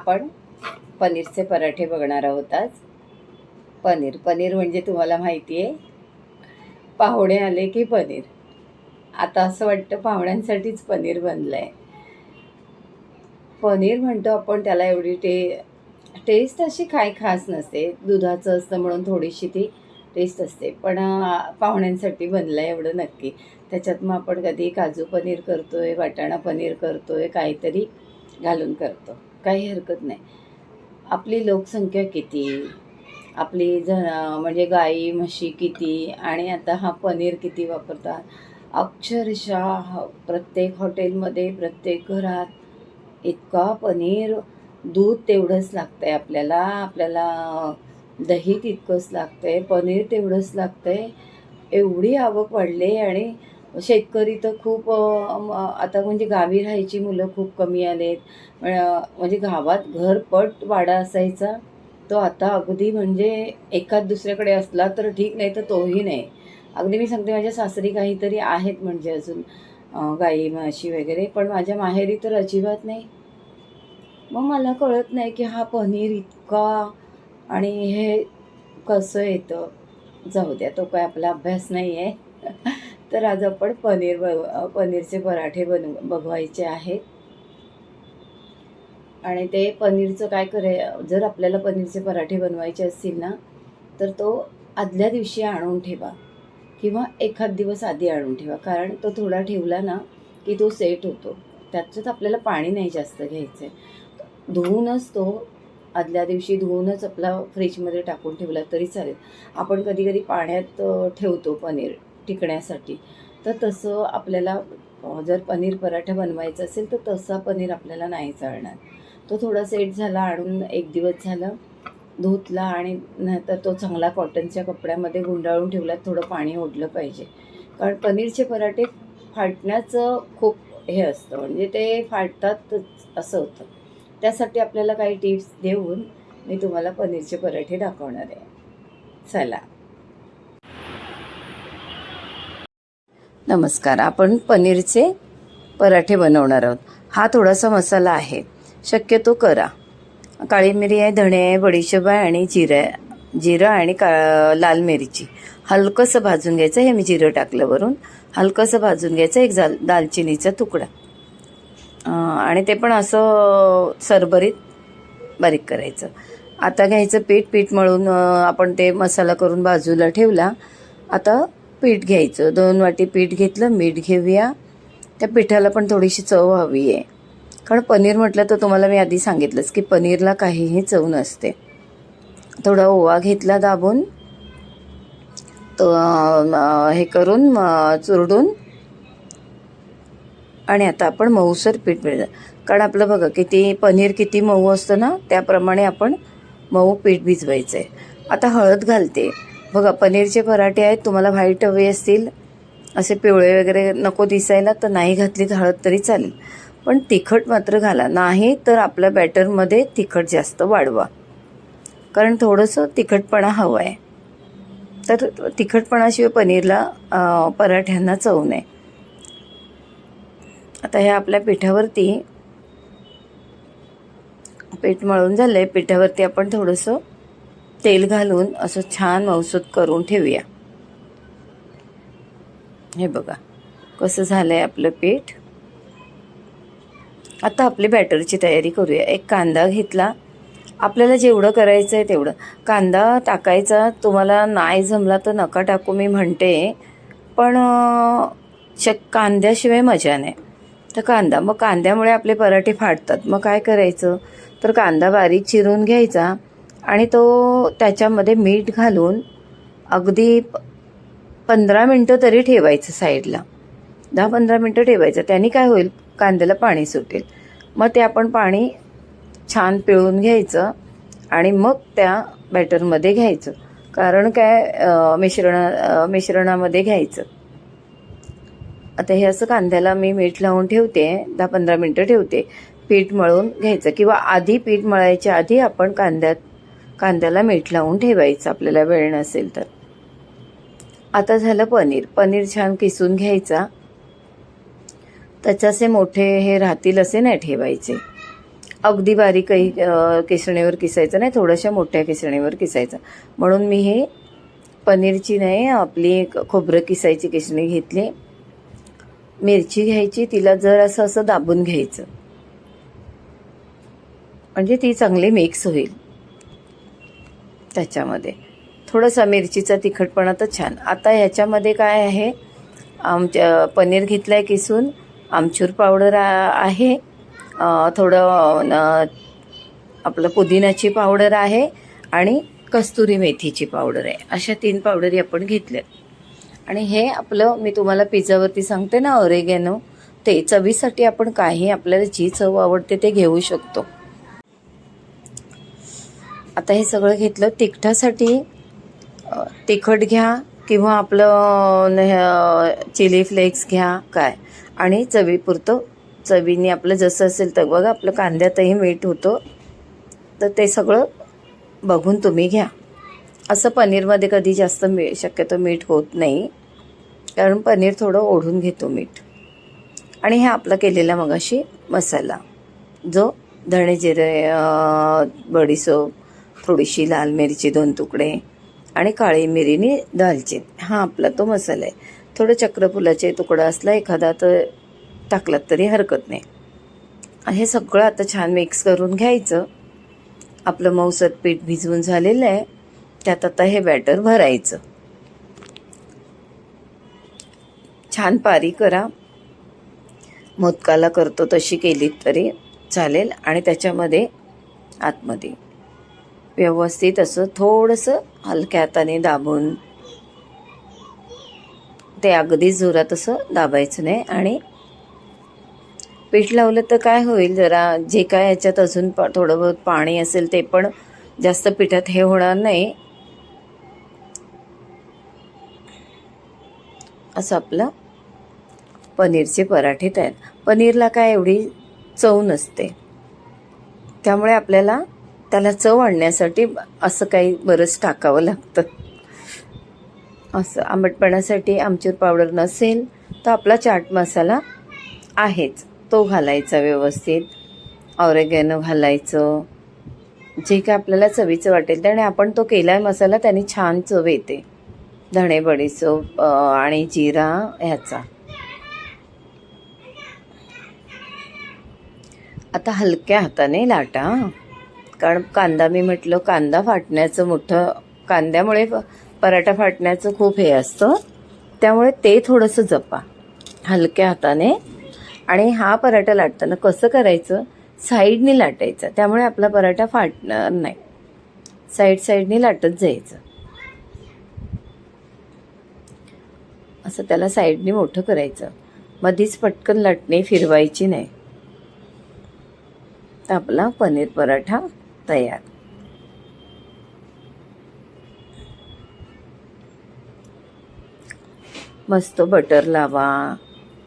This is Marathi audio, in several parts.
आपण पनीरचे पराठे बघणार आहोत आज. पनीर म्हणजे तुम्हाला माहिती आहे, पाहुणे आले की पनीर. आता असं वाटतं पाहुण्यांसाठीच पनीर बनलं आहे. पनीर म्हणतो आपण त्याला, एवढी टेस्ट अशी काय खास नसते. दुधाचं असतं म्हणून थोडीशी ती टेस्ट असते, पण पाहुण्यांसाठी बनलं आहे एवढं नक्की. त्याच्यात मग आपण कधी काजू पनीर करतो आहे, वाटाणा पनीर करतो आहे, काहीतरी घालून करतो, काही हरकत नाही. आपली लोकसंख्या किती, आपली म्हणजे गाई म्हशी किती, आणि आता हा पनीर किती वापरतात. अक्षरशः प्रत्येक हॉटेलमध्ये, प्रत्येक घरात इतका पनीर. दूध तेवढंच लागतं आहे आपल्याला दही तितकंच लागतं आहे, पनीर तेवढंच लागतं आहे. एवढी आवक वाढली. आणि शेतकरी तर खूप आता म्हणजे गावी राहायची मुलं खूप कमी आलेत. म्हणजे गावात घरपट वाडा असायचा, तो आता अगदी म्हणजे एखाद दुसऱ्याकडे असला तर ठीक, नाही तर तोही नाही. अगदी मी सांगते, माझ्या सासरी काहीतरी आहेत म्हणजे अजून गाई म्हशी वगैरे, पण माझ्या माहेरी तर अजिबात नाही. मग मला कळत नाही की हा पनीर इतका, आणि हे कसं येतं. जाऊ द्या, तो काय आपला अभ्यास नाही आहे. तर आज आपण पनीरचे पराठे बघवायचे आहेत. आणि ते पनीरचं काय जर आपल्याला पनीरचे पराठे बनवायचे असतील ना, तर तो आदल्या दिवशी आणून ठेवा किंवा एखाद दिवस आधी आणून ठेवा. कारण तो थोडा ठेवला ना की तो सेट होतो. त्याच्यात आपल्याला पाणी नाही जास्त घ्यायचं आहे. धुवूनच तो आदल्या दिवशी धुवूनच आपला फ्रीजमध्ये टाकून ठेवला तरी चालेल. आपण कधी कधी पाण्यात ठेवतो पनीर टिकण्यासाठी, तर तसं आपल्याला जर पनीर पराठा बनवायचा असेल तर तसा पनीर आपल्याला नाही चालणार. तो थोडा सेट झाला, आणून एक दिवस झाला, धुतला, आणि नंतर तो चांगला कॉटनच्या कपड्यामध्ये गुंडाळून ठेवला. थोडं पाणी ओढलं पाहिजे, कारण पनीरचे पराठे फाटण्याचं खूप हे असतं, म्हणजे ते फाटतातच असं होतं. त्यासाठी आपल्याला काही टिप्स देऊन मी तुम्हाला पनीरचे पराठे दाखवणार आहे. चला. नमस्कार. आपण पनीरचे पराठे बनवणार आहोत. हा थोडासा मसाला आहे, शक्यतो करा. काळी मिरी आहे, धणे आहे, बडीशेप आहे, आणि जिरं आणि लाल मिरची हलकंसं भाजून घ्यायचं. हे मी जिरं टाकलं वरून. हलकंसं भाजून घ्यायचं. एक दालचिनीचा तुकडा, आणि ते पण असं सरभरीत बारीक करायचं. आता घ्यायचं पीठ मळून आपण ते मसाला करून बाजूला ठेवला. आता पीठ घ्यायचं. 2 वाटी पीठ घेतलं. मीठ घेऊया. त्या पिठाला पण थोडीशी चव हवी आहे, कारण पनीर म्हटलं तर तुम्हाला मी आधी सांगितलंच की पनीरला काहीही चव नसते. थोडा ओवा घेतला दाबून, तो हे करून चुरडून, आणि आता आपण मऊसर पीठ भिजवलं. कारण आपलं बघा किती पनीर किती मऊ असतं ना, त्याप्रमाणे आपण मऊ पीठ भिजवायचं आहे. आता हळद घालते. बघा, पनीरचे पराठे आहेत, तुम्हाला व्हाईट हवे असतील, असे पिवळे वगैरे नको दिसायला, तर नाही घातली तर हळद तरी चालेल, पण तिखट मात्र घाला. नाही तर आपल्या बॅटरमध्ये तिखट जास्त वाढवा, कारण थोडंसं तिखटपणा हवं आहे. तर तिखटपणाशिवाय पनीरला पराठ्यांना चव नाही. आता हे आपल्या पिठावरती पीठ मळून झालं आहे. पिठावरती आपण थोडंसं तेल घालून असं छान मऊसूत करून ठेवूया. हे बघा कसं झालं आहे आपलं पीठ. आता आपली बॅटरची तयारी करूया. एक कांदा घेतला. आपल्याला जेवढं करायचं आहे तेवढं कांदा टाकायचा. तुम्हाला नाही जमला तर नका टाकू, मी म्हणते, पण कांद्याशिवाय मजा नाही. तर मग कांद्यामुळे आपले पराठे फाटतात. मग काय करायचं, तर कांदा बारीक चिरून घ्यायचा, आणि तो त्याच्यामध्ये मीठ घालून अगदी 15 मिनटं तरी ठेवायचं साईडला. 10-15 मिनटं ठेवायचं. त्याने काय होईल, कांद्याला पाणी सुटेल. मग ते आपण पाणी छान पिळून घ्यायचं, आणि मग त्या बॅटरमध्ये घ्यायचं. कारण काय, मिश्रणामध्ये घ्यायचं. आता हे असं कांद्याला मी मीठ लावून ठेवते. 10-15 मिनटं ठेवते. पीठ मळून घ्यायचं, किंवा आधी पीठ मळायच्या आधी आपण कांद्याला मीठ लावून ठेवायचं, आपल्याला वेळ नसेल तर. आता झालं पनीर छान किसून घ्यायचा. त्याचे असे मोठे हे राहतील असे नाही ठेवायचे. अगदी बारीकही किसणीवर किसायचं नाही, थोड्याशा मोठ्या किसणीवर किसायचं. म्हणून मी हे पनीरची नाही, आपली खोबरं किसायची किसणी घेतली. मिरची घ्यायची, तिला जर असं दाबून घ्यायचं म्हणजे ती चांगली मिक्स होईल. त्याच्यामध्ये थोडासा मिरचीचा तिखटपणा तर छान. आता ह्याच्यामध्ये काय आहे, पनीर घेतलं आहे किसून, आमचूर पावडर आहे, थोडं आपलं पुदिनाची पावडर आहे आणि कस्तुरी मेथीची पावडर आहे. अशा 3 पावडरी आपण घेतल्यात. आणि हे आपलं, मी तुम्हाला पिझ्झावरती सांगते ना ऑरेगॅनो, ते चवीसाठी आपण काही आपल्याला जी चव आवडते ते घेऊ शकतो. आता हे सगळं घेतलं. तिखटासाठी तिखट घ्या किंवा आपलं चिली फ्लेक्स घ्या काय, आणि चवीपुरतं, चवीने आपलं जसं असेल तर. बघा आपलं कांद्यातही मीठ होतं, तर ते सगळं बघून तुम्ही घ्या. असं पनीरमध्ये कधी जास्त शक्यतो मीठ होत नाही, कारण पनीर थोडं ओढून घेतो मीठ. आणि हा आपला केलेला मगाशी मसाला, जो धणे जिरे, बडीशेप, थोडीशी लाल मिरची 2 तुकडे आणि काळी मिरीनी दालचिनी, हा आपला तो मसाला आहे. थोडं चक्रफुलाचे तुकडा असला एखादा तर टाकलात तरी हरकत नाही. हे सगळं आता छान मिक्स करून घ्यायचं. आपलं मऊसर पीठ भिजवून झालेलं आहे, त्यात आता हे बॅटर भरायचं. छान पारी करा, मोदकाला करतो तशी केलीत तरी चालेल. आणि त्याच्यामध्ये आतमध्ये व्यवस्थित असं थोडंसं हलक्या हाताने दाबून, ते अगदी जोरात असं दाबायचं नाही. आणि पीठ लावलं तर काय होईल, जरा जे काय ह्याच्यात अजून थोडं बहुत पाणी असेल ते पण जास्त पिठात हे होणार नाही. असं आपलं पनीरचे पराठे तयार. पनीरला काय एवढी चव नसते, त्यामुळे आपल्याला त्याला चव आणण्यासाठी असं काही बरंच टाकावं लागतं. असं आंबटपणासाठी आमचूर पावडर नसेल तर आपला चाट मसाला आहेच, तो घालायचा व्यवस्थित. ऑरेगॅनो घालायचं, जे काय आपल्याला चवीचं वाटेल ते. आणि आपण तो केलाय मसाला, त्याने छान चव येते. धणे, बडीशेप आणि जिरा ह्याचा. आता हलक्या हाताने लाटा, कारण कांदा, मी म्हटलं कांदा फाटण्याचं मोठं, कांद्यामुळे पराठा फाटण्याचं खूप हे असतं, त्यामुळे ते थोडंसं जपा हलक्या हाताने. आणि हा पराठा लाटताना कसं करायचं, साईडने लाटायचं, त्यामुळे आपला पराठा फाटणार नाही. साईडने लाटत जायचं, असं त्याला साईडने मोठं करायचं. मधीच पटकन लाटणे फिरवायची नाही. तर आपला पनीर पराठा तयार. मस्त बटर लावा,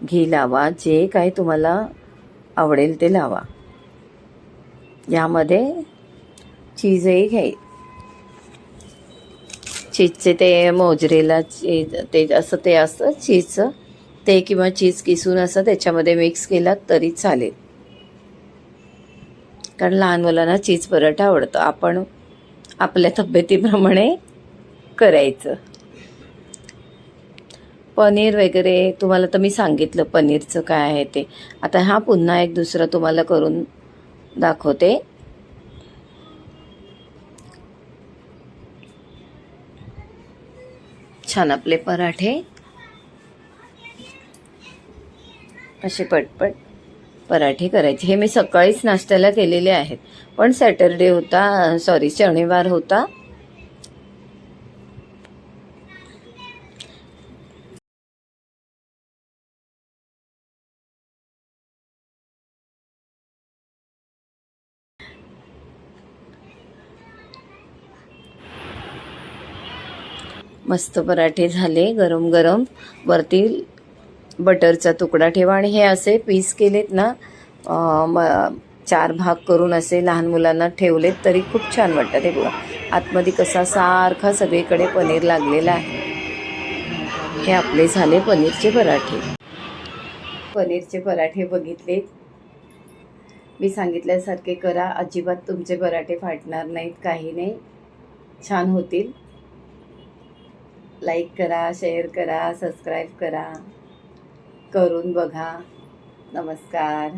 घी लावा, जे काही तुम्हाला आवडेल ते लावा. यामध्ये चीजही घ्याय, चीजचे ते मोजरेला चीज, ते असं ते असतं चीजचं ते, किंवा चीज किसून असं त्याच्यामध्ये मिक्स केलात तरी चालेल, कारण लहान मुलांना चीज पराठा आवडतं. आपण आपल्या तब्येतीप्रमाणे करायचं. पनीर वगैरे तुम्हाला तर मी सांगितलं पनीरचं काय आहे ते. आता हा पुन्हा एक दुसरा तुम्हाला करून दाखवते. छान आपले पराठे असे पटपट पराठे करायचे. हे मी सकाळीच नाश्त्याला केलेले आहेत, पण सॅटरडे होता, सॉरी शनिवार होता. मस्त पराठे झाले गरम गरम. वरती बटरचा तुकडा ठेवा. आणि हे असे पीस केलेत ना, 4 भाग करून असे लहान मुलांना ठेवलेत तरी खूप छान वाटतात. हे बघा आतमध्ये कसा सारखा सगळीकडे पनीर लागलेला आहे. हे आपले झाले पनीरचे पराठे. पनीरचे पराठे बघितले, मी सांगितल्यासारखे करा, अजिबात तुमचे पराठे फाटणार नाहीत, काही नाही, छान होतील. लाईक करा, शेअर करा, सबस्क्राईब करा, करून बघा. नमस्कार.